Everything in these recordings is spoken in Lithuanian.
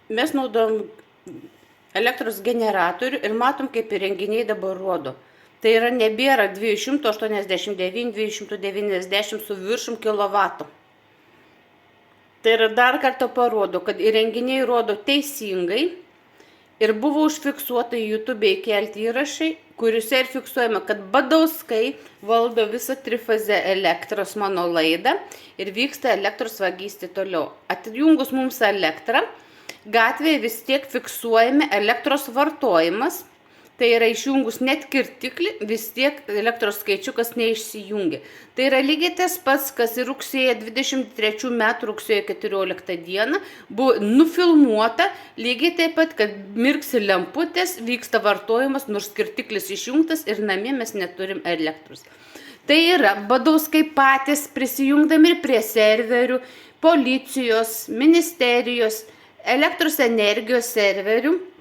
mes naudojam elektros generatorių ir matom, kaip įrenginiai dabar rodo. Tai yra nebėra 289-290 su viršum kilovatų. Tai yra dar kartą parodo, kad įrenginiai rodo teisingai ir buvo užfiksuota YouTube įkelti įrašai, kuriuose ir fiksuojama, kad Badauskai valdo visą trifazę elektros mano laidą ir vyksta elektros vagystė toliau. Atjungus mums elektrą, gatvėje vis tiek fiksuojame elektros vartojimas, tai yra išjungus net kirtiklį, vis tiek elektros skaičiukas neišsijungia. Tai yra lygiai tas pats, kas ir rugsėjo 23 metų rugsėjo 14 dieną buvo nufilmuota, lygiai taip pat, kad mirksi lemputės, vyksta vartojimas, nors kirtiklis išjungtas ir namie mes neturim elektros. Tai yra Badauskai patys prisijungdami ir prie serverių, policijos, ministerijos, elektros energijos serverių,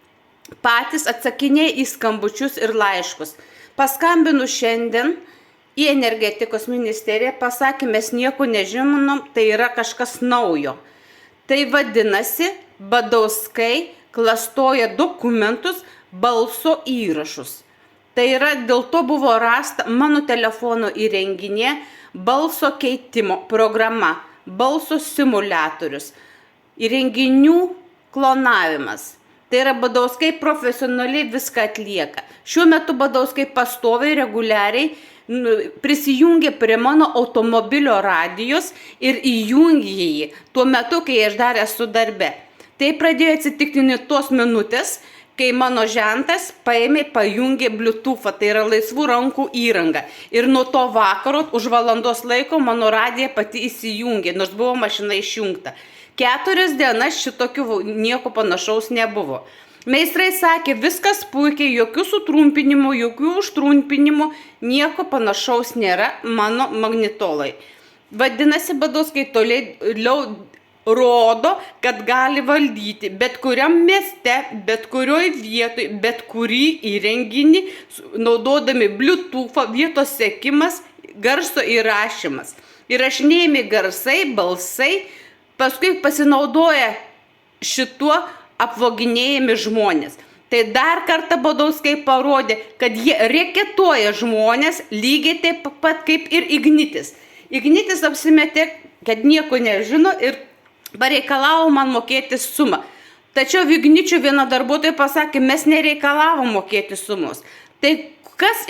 patys atsakinėja į skambučius ir laiškus. Paskambinu šiandien į energetikos ministeriją, pasakė, mes nieko nežinom, tai yra kažkas naujo. Tai vadinasi, Badauskai klastoja dokumentus, balso įrašus. Tai yra, dėl to buvo rasta mano telefono įrenginė balso keitimo programa, balso simuliatorius, įrenginių klonavimas. Tai yra Badauskai profesionaliai viską atlieka. Šiuo metu Badauskai pastoviai, reguliariai prisijungė prie mano automobilio radijos ir įjungė jį tuo metu, kai aš dar esu darbe. Tai pradėjo atsitikti tos minutės, kai mano žentas paėmė, pajungė Bluetooth'ą, tai yra laisvų rankų įranga. Ir nuo to vakaro už valandos laiko mano radija pati įsijungė, nors buvo mašina išjungta. 4 dienas šitokių nieko panašaus nebuvo. Meistrai sakė, viskas puikiai, jokių sutrumpinimų, jokių užtrumpinimų, nieko panašaus nėra mano magnetolai. Vadinasi, Badauskai toliau rodo, kad gali valdyti bet kuriam mieste, bet kurioj vietoj, bet kurį įrenginį, naudodami Bluetooth'ą, vietos sekimas, garso įrašymas. Įrašinėjami garsai, balsai, paskui pasinaudoja šituo apvoginėjami žmonės. Tai dar kartą Badauskai parodė, kad jie reketuoja žmonės lygiai taip pat kaip ir Ignitis. Ignitis apsimetė, kad nieko nežino ir pareikalavo man mokėti sumą. Tačiau Igničio viena darbuotoja pasakė, mes nereikalavom mokėti sumos. Tai kas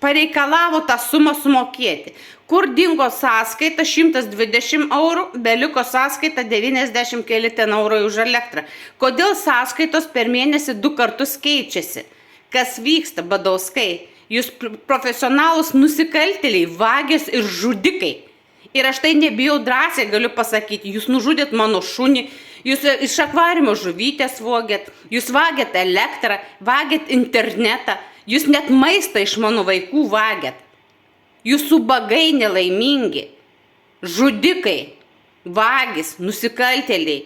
pareikalavo tą sumą sumokėti? Kur dingo sąskaita 120 eurų, beliko sąskaita 90 keli ten eurai už elektrą. Kodėl sąskaitos per mėnesį 2 kartus keičiasi? Kas vyksta, Badauskai? Jūs profesionalūs nusikaltėliai, vagės ir žudikai. Ir aš tai nebijau drąsiai, galiu pasakyti, jūs nužudėt mano šunį, jūs iš akvariumo žuvytės vogėt, jūs vagėt elektrą, vagėt internetą, jūs net maistą iš mano vaikų vagėt. Jūs ubagai nelaimingi, žudikai, vagis, nusikaltėliai.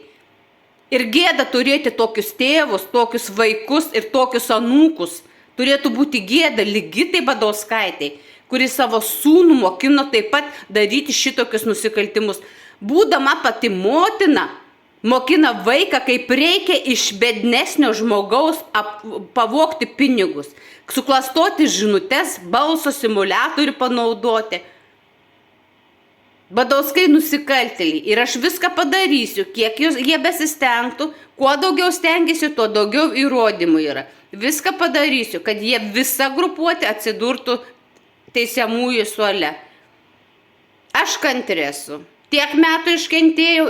Ir gėda turėti tokius tėvus, tokius vaikus ir tokius anūkus. Turėtų būti gėda lygiai taip Badauskaitai, kuri savo sūnų mokino taip pat daryti šitokius nusikaltimus. Būdama pati motina, mokina vaiką, kaip reikia iš bednesnio žmogaus pavogti pinigus, suklastoti žinutes, balso simuliatorių panaudoti. Badauskai nusikaltėliai ir aš viską padarysiu, kiek jie besistengtų, kuo daugiau stengiasi, tuo daugiau įrodymų yra. Viską padarysiu, kad jie visa grupuotė atsidurtų teisiamųjų suole. Aš kantrėsiu. Tiek metų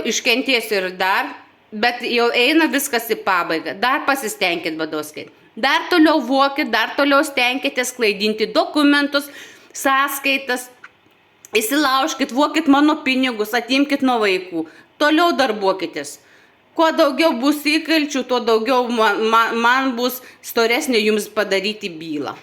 iškentėsiu ir dar, bet jau eina viskas į pabaigą. Dar pasistengkit, Badauskai. Dar toliau vokit, dar toliau stenkitės klaidinti dokumentus, sąskaitas, įsilaužkit, vokit mano pinigus, atimkit nuo vaikų. Toliau darbuokitės. Kuo daugiau bus įkalčių, tuo daugiau man bus storesnė jums padaryti bylą.